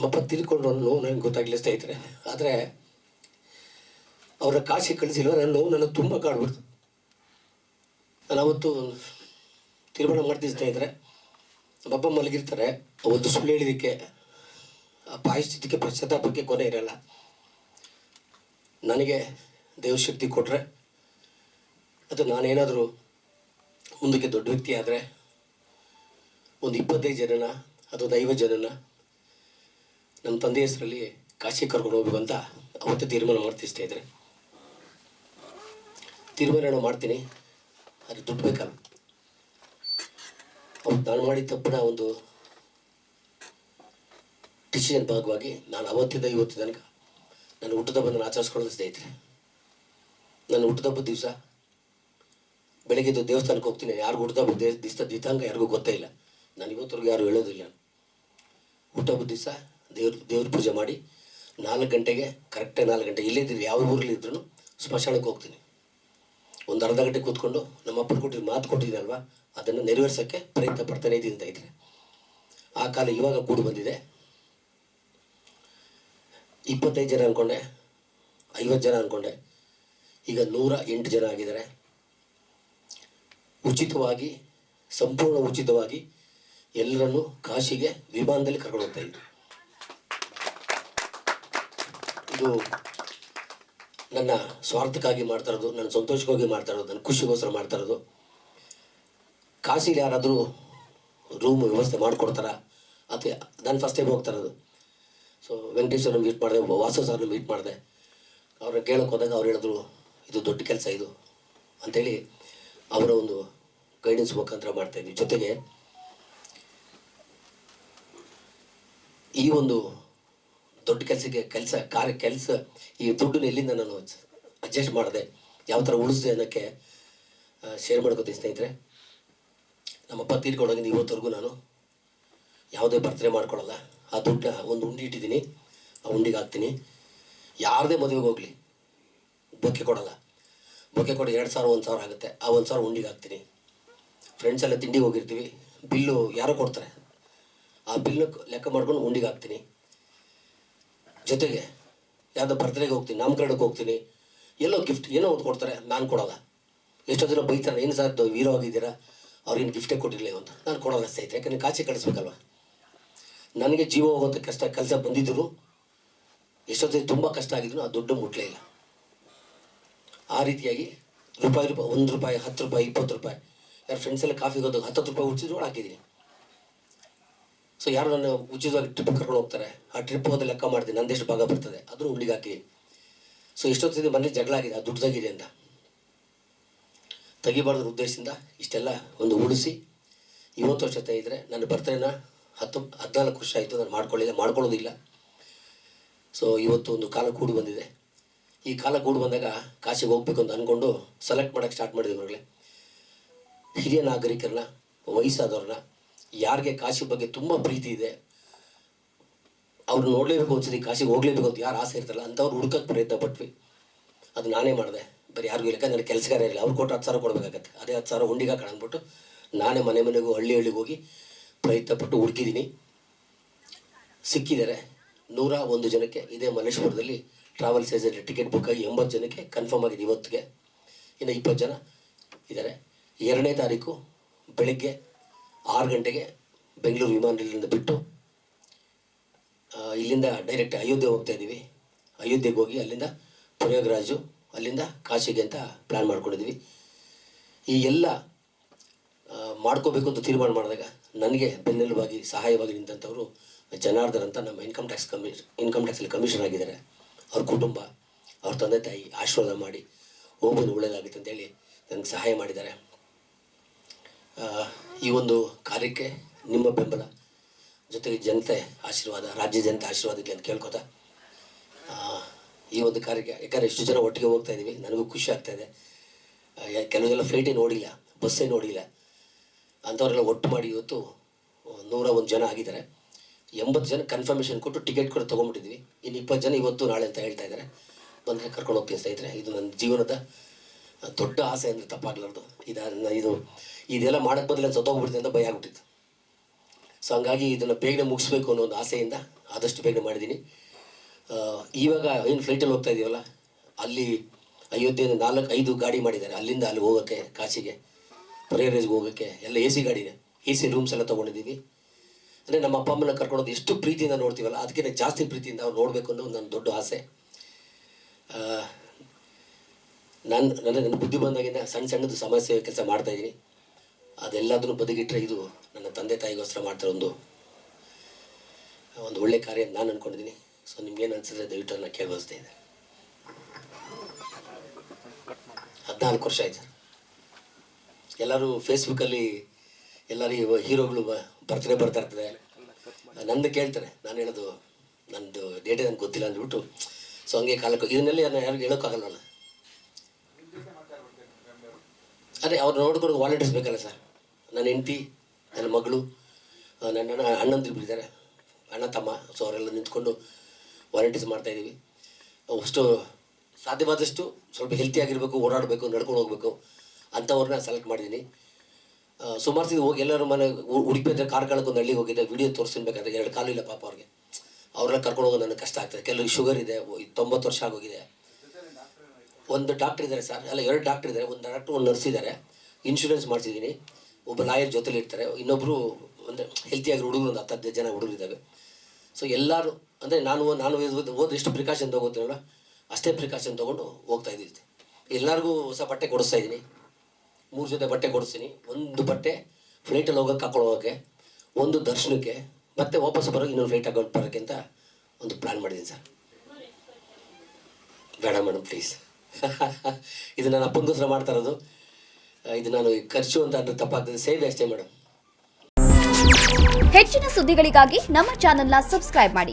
ನಮ್ಮಪ್ಪ ತೀರ್ಕೊಂಡು ನೋವು ನನಗೆ ಗೊತ್ತಾಗಲಿಲ್ಲ ಸ್ನೇಹಿತರೆ. ಆದರೆ ಅವರ ಕಾಶಿ ಕಳಿಸಿಲ್ಲ, ನನ್ನ ನೋವು ನನಗೆ ತುಂಬ ಕಾಡ್ಬಿಡ್ತು. ನಾನು ಅವತ್ತು ತೀರ್ಮಾನ ಮಾಡ್ತೀನಿ ಸ್ನೇಹಿತರೆ, ನಮ್ಮಪ್ಪ ಮಲಗಿರ್ತಾರೆ, ಒಂದು ಸುಳ್ಳು ಹೇಳಿದ್ದಕ್ಕೆ ಆ ಪಾಯಶ್ಚಿತ್ತಕ್ಕೆ ಪಶ್ಚಾತ್ತಾಪಕ್ಕೆ ಕೊನೆ ಇರಲ್ಲ. ನನಗೆ ದೇವ್ರ ಶಕ್ತಿ ಕೊಟ್ಟರೆ ಅಥವಾ ನಾನೇನಾದರೂ ಮುಂದಕ್ಕೆ ದೊಡ್ಡ ವ್ಯಕ್ತಿ ಆದರೆ ಒಂದು 25 ಜನನ ಅಥವಾ 50 ಜನನ ನಮ್ಮ ತಂದೆ ಹೆಸರಲ್ಲಿ ಕಾಶಿ ಕರ್ಕೊಂಡು ಹೋಗ್ಬೇಕು ಅಂತ ಅವತ್ತೇ ತೀರ್ಮಾನ ಮಾಡ್ತೀನಿ ಸ್ನೇಹಿತರೆ. ತೀರ್ಮಾನ ಮಾಡ್ತೀನಿ, ಅದು ದುಡ್ಡು ಬೇಕಲ್ಲ. ಅವತ್ತು ನಾನು ಮಾಡಿದ ತಪ್ಪಿನ ಒಂದು ಡಿಸಿಷನ್ ಭಾಗವಾಗಿ ನಾನು ಅವತ್ತಿಂದ ಇವತ್ತು ತನಕ ನನ್ನ ಹುಟ್ಟುಹಬ್ಬವನ್ನು ಆಚರಿಸ್ಕೊಳ್ಳೋದು ಸ್ನೇಹಿತರೆ. ನನ್ನ ಹುಟ್ಟುಹಬ್ಬದ ದಿವಸ ಬೆಳಗ್ಗೆ ದೇವಸ್ಥಾನಕ್ಕೆ ಹೋಗ್ತೀನಿ. ಯಾರಿಗೂ ಹುಟ್ಟುಹಬ್ಬದ ದಿತಾಂಗ ಯಾರಿಗೂ ಗೊತ್ತೇ ಇಲ್ಲ. ನಾನು ಇವತ್ತರೆಗೂ ಯಾರು ಹೇಳೋದಿಲ್ಲ. ಹುಟ್ಟುಹಬ್ಬದ ದಿವಸ ದೇವ್ರ ಪೂಜೆ ಮಾಡಿ 4 ಗಂಟೆಗೆ ಕರೆಕ್ಟಾಗಿ 4 ಗಂಟೆ ಇಲ್ಲಿದ್ದರೆ ಯಾವ ಊರಲ್ಲಿ ಇದ್ರೂ ಸ್ಮಶಾನಕ್ಕೆ ಹೋಗ್ತೀನಿ. ಒಂದು ಅರ್ಧ ಗಂಟೆ ಕೂತ್ಕೊಂಡು ನಮ್ಮ ಅಪ್ಪನ ಕೊಟ್ಟಿದ್ದು ಮಾತು ಕೊಟ್ಟಿದ್ದೀನಲ್ವ, ಅದನ್ನು ನೆರವೇರ್ಸೋಕ್ಕೆ ಪ್ರಯತ್ನ ಪಡ್ತಾನೆ ಇದ್ದೀನಿ ಸ್ನೇಹಿತರೆ. ಆ ಕಾಲ ಇವಾಗ ಕೂಡಿ ಬಂದಿದೆ. 25 ಜನ ಅಂದ್ಕೊಂಡೆ, 50 ಜನ ಅಂದ್ಕೊಂಡೆ, ಈಗ 108 ಜನ ಆಗಿದ್ದಾರೆ. ಉಚಿತವಾಗಿ, ಸಂಪೂರ್ಣ ಉಚಿತವಾಗಿ ಎಲ್ಲರನ್ನೂ ಕಾಶಿಗೆ ವಿಮಾನದಲ್ಲಿ ಕರ್ಕೊಂಡು ಹೋಗ್ತಾ ಇದ್ದರು. ಇದು ನನ್ನ ಸ್ವಾರ್ಥಕ್ಕಾಗಿ ಮಾಡ್ತಾ ಇರೋದು, ನನ್ನ ಸಂತೋಷಕ್ಕಾಗಿ ಮಾಡ್ತಾ ಇರೋದು, ನನ್ನ ಖುಷಿಗೋಸ್ಕರ ಮಾಡ್ತಾ ಇರೋದು. ಕಾಶಿಲಿ ಯಾರಾದರೂ ರೂಮ್ ವ್ಯವಸ್ಥೆ ಮಾಡಿಕೊಡ್ತಾರ ಅಥವಾ ನಾನು ಫಸ್ಟ್ ಟೈಮ್ ಹೋಗ್ತಾ ಇರೋದು. ಸೊ ವೆಂಕಟೇಶ್ವರನ ಮೀಟ್ ಮಾಡಿದೆ, ವಾಸು ಸರ್ನ ಮೀಟ್ ಮಾಡಿದೆ. ಅವ್ರನ್ನ ಕೇಳೋಕೆ ಹೋದಾಗ ಅವ್ರು ಹೇಳಿದ್ರು ಇದು ದೊಡ್ಡ ಕೆಲಸ ಇದು ಅಂಥೇಳಿ ಅವರ ಒಂದು ಗೈಡೆನ್ಸ್ ಮುಖಾಂತರ ಮಾಡ್ತಾಯಿದ್ವಿ. ಜೊತೆಗೆ ಈ ಒಂದು ದೊಡ್ಡ ಕೆಲಸ ಈ ದುಡ್ಡನ್ನ ಎಲ್ಲಿಂದ ನಾನು ಅಡ್ಜಸ್ಟ್ ಮಾಡಿದೆ, ಯಾವ ಥರ ಉಳಿಸಿದೆ ಅನ್ನೋಕ್ಕೆ ಶೇರ್ ಮಾಡ್ಕೋತೀನಿ ಸ್ನೇಹಿತರೆ. ನಮ್ಮಪ್ಪ ತೀರ್ಕೊಂಡೋಗಿದ್ದು ಇವತ್ತವರೆಗೂ ನಾನು ಯಾವುದೇ ಬರ್ತಡೇ ಮಾಡ್ಕೊಳ್ಳಲ್ಲ. ಆ ದುಡ್ಡನ್ನ ಒಂದು ಉಂಡಿ ಇಟ್ಟಿದ್ದೀನಿ, ಆ ಉಂಡಿಗೆ ಹಾಕ್ತೀನಿ. ಯಾರದೇ ಮದುವೆಗೆ ಹೋಗಲಿ ಬೊಕ್ಕೆ ಕೊಡಲ್ಲ. ಬೊಕ್ಕೆ ಕೊಡಿ 2,000 1,000 ಆಗುತ್ತೆ. ಆ 1,000 ಉಂಡಿಗೆ ಹಾಕ್ತೀನಿ. ಫ್ರೆಂಡ್ಸ್ ಎಲ್ಲ ತಿಂಡಿಗೆ ಹೋಗಿರ್ತೀವಿ, ಬಿಲ್ಲು ಯಾರೋ ಕೊಡ್ತಾರೆ, ಆ ಬಿಲ್ಲು ಲೆಕ್ಕ ಮಾಡ್ಕೊಂಡು ಉಂಡಿಗೆ ಹಾಕ್ತೀನಿ. ಜೊತೆಗೆ ಯಾವುದೋ ಬರ್ತ್ಡೇಗೆ ಹೋಗ್ತೀನಿ, ನಾಮಕರಣಕ್ಕೆ ಹೋಗ್ತೀನಿ, ಎಲ್ಲೋ ಗಿಫ್ಟ್ ಏನೋ ಒಂದು ಕೊಡ್ತಾರೆ, ನಾನು ಕೊಡೋಲ್ಲ. ಎಷ್ಟೋ ಜನ ಬೈತಾರೆ, ಏನು ಸರ್ ವೀರೋ ಆಗಿದ್ದೀರಾ, ಅವ್ರಿಗೇನು ಗಿಫ್ಟೇ ಕೊಟ್ಟಿರಲಿಲ್ಲ ಅಂತ. ನಾನು ಕೊಡೋಲ್ಲ ಸ್ನೇಹಿತರೆ, ಯಾಕಂದರೆ ಕಾಚಿ ಕಳಿಸ್ಬೇಕಲ್ವ. ನನಗೆ ಜೀವ ಹೋಗೋಂಥ ಕೆಲಸ ಬಂದಿದ್ದರು, ಎಷ್ಟೊತ್ತಿಗೆ ತುಂಬ ಕಷ್ಟ ಆಗಿದ್ರು ಆ ದುಡ್ಡು ಮುಟ್ಲೇ ಇಲ್ಲ. ಆ ರೀತಿಯಾಗಿ ರೂಪಾಯಿ 1 ರೂಪಾಯಿ 10 ರೂಪಾಯಿ 20 ರೂಪಾಯಿ ಯಾರು ಫ್ರೆಂಡ್ಸ್ ಎಲ್ಲ ಕಾಫಿಗೆ ಹೋದಾಗ 10 ರೂಪಾಯಿ ಉಚಿತಗಳು ಹಾಕಿದ್ದೀನಿ. ಸೊ ಯಾರು ನನ್ನ ಉಚಿತವಾಗಿ ಟ್ರಿಪ್ ಕರ್ಕೊಂಡು ಹೋಗ್ತಾರೆ, ಆ ಟ್ರಿಪ್ ಹೋದ ಲೆಕ್ಕ ಮಾಡ್ತೀನಿ, ನಂದೆಷ್ಟು ಭಾಗ ಬರ್ತದೆ ಅದನ್ನು ಉಂಡಿಗೆ ಹಾಕಿ. ಸೊ ಎಷ್ಟೊತ್ತಿದೆ ಮನೇಲಿ ಜಗಳ ಆಗಿದೆ, ಆ ದುಡ್ಡು ತೆಗಿದೆ ಅಂತ ತೆಗಿಬಾರ್ದ್ರ ಉದ್ದೇಶದಿಂದ ಇಷ್ಟೆಲ್ಲ ಒಂದು ಉಳಿಸಿ 20 ವರ್ಷ ಇದ್ದರೆ ನನ್ನ ಬರ್ತಡೇನ 14 ವರ್ಷ ಆಯಿತು ನಾನು ಮಾಡ್ಕೊಳ್ಳೋದಿಲ್ಲ. ಸೊ ಇವತ್ತು ಒಂದು ಕಾಲ ಕೂಡಿ ಬಂದಿದೆ. ಈ ಕಾಲ ಕೂಡಿ ಬಂದಾಗ ಕಾಶಿಗೆ ಹೋಗ್ಬೇಕು ಅಂತ ಅಂದ್ಕೊಂಡು ಸೆಲೆಕ್ಟ್ ಮಾಡೋಕ್ಕೆ ಸ್ಟಾರ್ಟ್ ಮಾಡಿದ್ವಿ. ಹೊರಗಡೆ ಹಿರಿಯ ನಾಗರಿಕರನ್ನ, ವಯಸ್ಸಾದವ್ರನ್ನ, ಯಾರಿಗೆ ಕಾಶಿ ಬಗ್ಗೆ ತುಂಬ ಪ್ರೀತಿ ಇದೆ, ಅವ್ರು ನೋಡಲೇಬೇಕು ಅನ್ಸಲಿ, ಕಾಶಿಗೆ ಹೋಗಲೇಬೇಕು ಅಂತ ಯಾರು ಆಸೆ ಇರ್ತಲ್ಲ ಅಂಥವ್ರು ಹುಡ್ಕೋಕ್ಕೆ ಪ್ರಯತ್ನ ಪಟ್ವಿ. ಅದು ನಾನೇ ಮಾಡಿದೆ, ಬರೀ ಯಾರಿಗೂ ಇಲ್ಲ, ನನಗೆ ಕೆಲಸಗಾರ ಇರಲಿಲ್ಲ. ಅವ್ರು ಕೊಟ್ಟು 10,000 ಕೊಡಬೇಕಾಗತ್ತೆ. ಅದೇ 10,000 ಉಂಡಿಗೆ ಕಾಣಂದ್ಬಿಟ್ಟು ನಾನೇ ಮನೆಗೂ ಹಳ್ಳಿಗೆ ಹೋಗಿ ಪ್ರಯತ್ನಪಟ್ಟು ಹುಡುಕಿದ್ದೀನಿ. ಸಿಕ್ಕಿದ್ದಾರೆ 101 ಜನಕ್ಕೆ. ಇದೇ ಮಲ್ಲೇಶ್ವರದಲ್ಲಿ ಟ್ರಾವೆಲ್ಸ್ ಏಜೆಂಟ್ ಟಿಕೆಟ್ ಬುಕ್ ಆಗಿ 80 ಜನಕ್ಕೆ ಕನ್ಫರ್ಮ್ ಆಗಿದೆ ಇವತ್ತಿಗೆ. ಇನ್ನು 20 ಜನ ಇದ್ದಾರೆ. 2ನೇ ತಾರೀಕು ಬೆಳಗ್ಗೆ 6 ಗಂಟೆಗೆ ಬೆಂಗಳೂರು ವಿಮಾನ ನಿಲ್ದಾಣದಿಂದ ಬಿಟ್ಟು ಇಲ್ಲಿಂದ ಡೈರೆಕ್ಟ್ ಅಯೋಧ್ಯೆ ಹೋಗ್ತಾ ಇದ್ದೀವಿ. ಅಯೋಧ್ಯೆಗೆ ಹೋಗಿ ಅಲ್ಲಿಂದ ಪ್ರಯಾಗ್ರಾಜು, ಅಲ್ಲಿಂದ ಕಾಶಿಗೆ ಅಂತ ಪ್ಲ್ಯಾನ್ ಮಾಡ್ಕೊಂಡಿದ್ದೀವಿ. ಈ ಎಲ್ಲ ಮಾಡ್ಕೋಬೇಕು ಅಂತ ತೀರ್ಮಾನ ಮಾಡಿದಾಗ ನನಗೆ ಬೆನ್ನೆಲುಬಾಗಿ ಸಹಾಯವಾಗಿ ನಿಂತಂಥವರು ಜನಾರ್ದನ್ ಅಂತ ನಮ್ಮ ಇನ್ಕಮ್ ಟ್ಯಾಕ್ಸಲ್ಲಿ ಕಮಿಷನರ್ ಆಗಿದ್ದಾರೆ. ಅವ್ರ ಕುಟುಂಬ, ಅವ್ರ ತಂದೆ ತಾಯಿ ಆಶೀರ್ವಾದ ಮಾಡಿ ಹೋಗೋದು ಒಳ್ಳೆಯದಾಗುತ್ತೆ ಅಂತೇಳಿ ನನಗೆ ಸಹಾಯ ಮಾಡಿದ್ದಾರೆ. ಈ ಒಂದು ಕಾರ್ಯಕ್ಕೆ ನಿಮ್ಮ ಬೆಂಬಲ, ಜೊತೆಗೆ ಜನತೆ ಆಶೀರ್ವಾದ, ರಾಜ್ಯ ಜನತೆ ಆಶೀರ್ವಾದ ಇದೆ ಅಂತ ಕೇಳ್ಕೊತಾ ಈ ಒಂದು ಕಾರ್ಯಕ್ಕೆ, ಯಾಕಂದರೆ ಎಷ್ಟು ಜನ ಒಟ್ಟಿಗೆ ಹೋಗ್ತಾ ಇದ್ದೀವಿ, ನನಗೂ ಖುಷಿ ಆಗ್ತಾಯಿದೆ. ಕೆಲವೆಲ್ಲ ಫ್ಲೈಟೇ ನೋಡಿಲ್ಲ, ಬಸ್ಸೇ ನೋಡಿಲ್ಲ, ಅಂಥವರೆಲ್ಲ ಒಟ್ಟು ಮಾಡಿ ಇವತ್ತು 101 ಜನ ಆಗಿದ್ದಾರೆ. 80 ಜನ ಕನ್ಫರ್ಮೇಷನ್ ಕೊಟ್ಟು ಟಿಕೆಟ್ ಕೂಡ ತೊಗೊಂಡ್ಬಿಟ್ಟಿದ್ವಿ. ಇನ್ನು 20 ಜನ ಇವತ್ತು ನಾಳೆ ಅಂತ ಹೇಳ್ತಾ ಇದ್ದಾರೆ. ಬಂದರೆ ಕರ್ಕೊಂಡು ಹೋಗ್ತೀನಿ ಸ್ನೇಹಿತರೆ. ಇದು ನನ್ನ ಜೀವನದ ದೊಡ್ಡ ಆಸೆ ಅಂದರೆ ತಪ್ಪಾಗಲಾರ್ದು. ಇದೆಲ್ಲ ಮಾಡೋಕ್ಕೆ ಬದಲು ನಾನು ಸತ್ತೋಗ್ಬಿಡ್ತೀನಿ ಅಂತ ಭಯ ಆಗ್ಬಿಟ್ಟಿತ್ತು. ಸೊ ಹಂಗಾಗಿ ಇದನ್ನು ಬೇಗನೆ ಮುಗಿಸ್ಬೇಕು ಅನ್ನೋ ಒಂದು ಆಸೆಯಿಂದ ಆದಷ್ಟು ಬೇಗ ಮಾಡಿದ್ದೀನಿ. ಇವಾಗ ಏನು ಫ್ಲೈಟಲ್ಲಿ ಹೋಗ್ತಾ ಇದೀವಲ್ಲ, ಅಲ್ಲಿ ಅಯೋಧ್ಯೆಯಿಂದ 4-5 ಗಾಡಿ ಮಾಡಿದ್ದಾರೆ. ಅಲ್ಲಿಂದ ಅಲ್ಲಿ ಹೋಗೋಕ್ಕೆ, ಕಾಶಿಗೆ, ಪ್ರಯಾಗರಾಜ್ಗೆ ಹೋಗೋಕ್ಕೆ ಎಲ್ಲ AC ಗಾಡಿನೇ, AC ರೂಮ್ಸ್ ಎಲ್ಲ ತೊಗೊಂಡಿದ್ದೀವಿ. ಅಂದರೆ ನಮ್ಮ ಅಪ್ಪ ಅಮ್ಮನ ಕರ್ಕೊಳೋದು ಎಷ್ಟು ಪ್ರೀತಿಯಿಂದ ನೋಡ್ತೀವಲ್ಲ, ಅದಕ್ಕಿಂತ ಜಾಸ್ತಿ ಪ್ರೀತಿಯಿಂದ ಅವ್ರು ನೋಡಬೇಕು ಅನ್ನೋ ನನ್ನ ದೊಡ್ಡ ಆಸೆ. ನನ್ನ ಬುದ್ಧಿ ಬಂದಾಗಿಂದ ಸಣ್ಣದು ಸಮಾಜ ಸೇವೆ ಕೆಲಸ ಮಾಡ್ತಾಯಿದ್ದೀನಿ. ಅದೆಲ್ಲದನ್ನು ಬದಿಗಿಟ್ಟರೆ ಇದು ನನ್ನ ತಂದೆ ತಾಯಿಗೋಸ್ಕರ ಮಾಡ್ತಾರೆ ಒಂದು ಒಳ್ಳೆ ಕಾರ್ಯ ಅಂತ ನಾನು ಅಂದ್ಕೊಂಡಿದ್ದೀನಿ. ಸೊ ನಿಮ್ಗೇನು ಅನಿಸಿದ್ರೆ ದಯವಿಟ್ಟು ನಾನು ಕೇಳಬಯಸ್ತಾ ಇದ್ದೆ. 14 ವರ್ಷ ಆಯ್ತು. ಎಲ್ಲರೂ ಫೇಸ್ಬುಕ್ಕಲ್ಲಿ ಎಲ್ಲರೂ ಹೀರೋಗಳು ಬರ್ತಾ ಇರ್ತದೆ, ನಂದು ಕೇಳ್ತಾರೆ. ನಾನು ಹೇಳೋದು ನಂದು ಡೇಟೇ ನನಗೆ ಗೊತ್ತಿಲ್ಲ ಅಂದ್ಬಿಟ್ಟು, ಸೊ ಹಂಗೆ ಕಾಲಕ್ಕೆ ಇದನ್ನೆಲ್ಲ ಯಾರಿಗೂ ಹೇಳೋಕ್ಕಾಗಲ್ಲ. ಅದೇ ಅವ್ರು ನೋಡ್ಕೊಂಡು ವಾಲಂಟಿಯರ್ಸ್ ಬೇಕಲ್ಲ ಸರ್. ನನ್ನ ಹೆಂಡತಿ, ನನ್ನ ಮಗಳು, ನನ್ನ ಅಣ್ಣಂದಿರು ಇದ್ದಾರೆ, ಅಣ್ಣ ತಮ್ಮ. ಸೊ ಅವರೆಲ್ಲ ನಿಂತ್ಕೊಂಡು ವಾಲಂಟಿಯರ್ಸ್ ಮಾಡ್ತಾಯಿದ್ದೀವಿ. ಅಷ್ಟು ಸಾಧ್ಯವಾದಷ್ಟು ಸ್ವಲ್ಪ ಹೆಲ್ತಿಯಾಗಿರಬೇಕು, ಓಡಾಡಬೇಕು, ನಡ್ಕೊಂಡು ಹೋಗಬೇಕು ಅಂಥವ್ರನ್ನ ಸೆಲೆಕ್ಟ್ ಮಾಡಿದ್ದೀನಿ. ಸುಮಾರು ಸತಿ ಹೋಗಿ ಎಲ್ಲರೂ ಮನೆ ಉಡುಪಿ ಹತ್ರ ಕಾರ್ಕಳಕ್ಕೆ ಒಂದು ಹಳ್ಳಿಗೆ ಹೋಗಿದ್ದೆ, ವಿಡಿಯೋ ತೋರಿಸ್ಬೇಕಾದ್ರೆ 2 ಕಾಲು ಇಲ್ಲ ಪಾಪ ಅವ್ರಿಗೆ. ಅವ್ರನ್ನ ಕರ್ಕೊಂಡು ಹೋಗೋದು ನನಗೆ ಕಷ್ಟ ಆಗ್ತದೆ. ಕೆಲವ್ರಿಗೆ ಶುಗರ್ ಇದೆ, 90 ವರ್ಷ ಆಗೋಗಿದೆ. ಒಂದು ಡಾಕ್ಟ್ರ್ ಇದ್ದಾರೆ ಸರ್, ಅಲ್ಲ 2 ಡಾಕ್ಟ್ರ್ ಇದ್ದಾರೆ. ಒಂದು ಡಾಕ್ಟ್ರು, ಒಂದು ನರ್ಸ್ ಇದ್ದಾರೆ. ಇನ್ಶೂರೆನ್ಸ್ ಮಾಡಿಸಿದ್ದೀನಿ. ಒಬ್ಬ ಲಾಯರ್ ಜೊತೆಲಿ ಇರ್ತಾರೆ, ಇನ್ನೊಬ್ಬರು ಒಂದು ಹೆಲ್ತಿಯಾಗಿ ಹುಡುಗರು, ಒಂದು 10-15 ಜನ ಹುಡುಗರು ಇದ್ದಾವೆ. ಸೊ ಎಲ್ಲರೂ ಅಂದರೆ ನಾನು ಓದಿ ಎಷ್ಟು ಪ್ರಿಕಾಷನ್ ತೊಗೋತೀನಲ್ಲ, ಅಷ್ಟೇ ಪ್ರಿಕಾಷನ್ ತೊಗೊಂಡು ಹೋಗ್ತಾ ಇದ್ದೀನಿ. ಎಲ್ಲರಿಗೂ ಹೊಸ ಬಟ್ಟೆ ಕೊಡಿಸ್ತಾ ಇದ್ದೀನಿ. 3 ಜೊತೆ ಬಟ್ಟೆ ಕೊಡಿಸ್ತೀನಿ. ಒಂದು ಬಟ್ಟೆ ಫ್ಲೈಟಲ್ಲಿ ಹೋಗೋಕ್ಕೆ ಹಾಕೊಂಡು ಹೋಗೋಕ್ಕೆ, ಒಂದು ದರ್ಶನಕ್ಕೆ, ಮತ್ತೆ ವಾಪಸ್ ಬರೋಕ್ಕೆ ಇನ್ನೊಂದು ಫ್ಲೈಟ್ ಹಾಕೊಂಡು ಬರೋಕ್ಕೆ ಅಂತ ಒಂದು ಪ್ಲ್ಯಾನ್ ಮಾಡಿದ್ದೀನಿ ಸರ್. ಬೇಡ ಮೇಡಮ್ ಪ್ಲೀಸ್. ಇದು ನನ್ನ ಅಪ್ಪನಿಗೋಸ್ಕರ ಮಾಡ್ತಾ ಇರೋದು. ಇದು ನಾನು ಖರ್ಚು ಅಂತ ಅಂದರೆ ತಪ್ಪಾಗ್ತದೆ. ಸೇವೆ ಅಷ್ಟೇ ಮೇಡಮ್. ಹೆಚ್ಚಿನ ಸುದ್ದಿಗಳಿಗಾಗಿ ನಮ್ಮ ಚಾನೆಲ್ನ ಸಬ್ಸ್ಕ್ರೈಬ್ ಮಾಡಿ.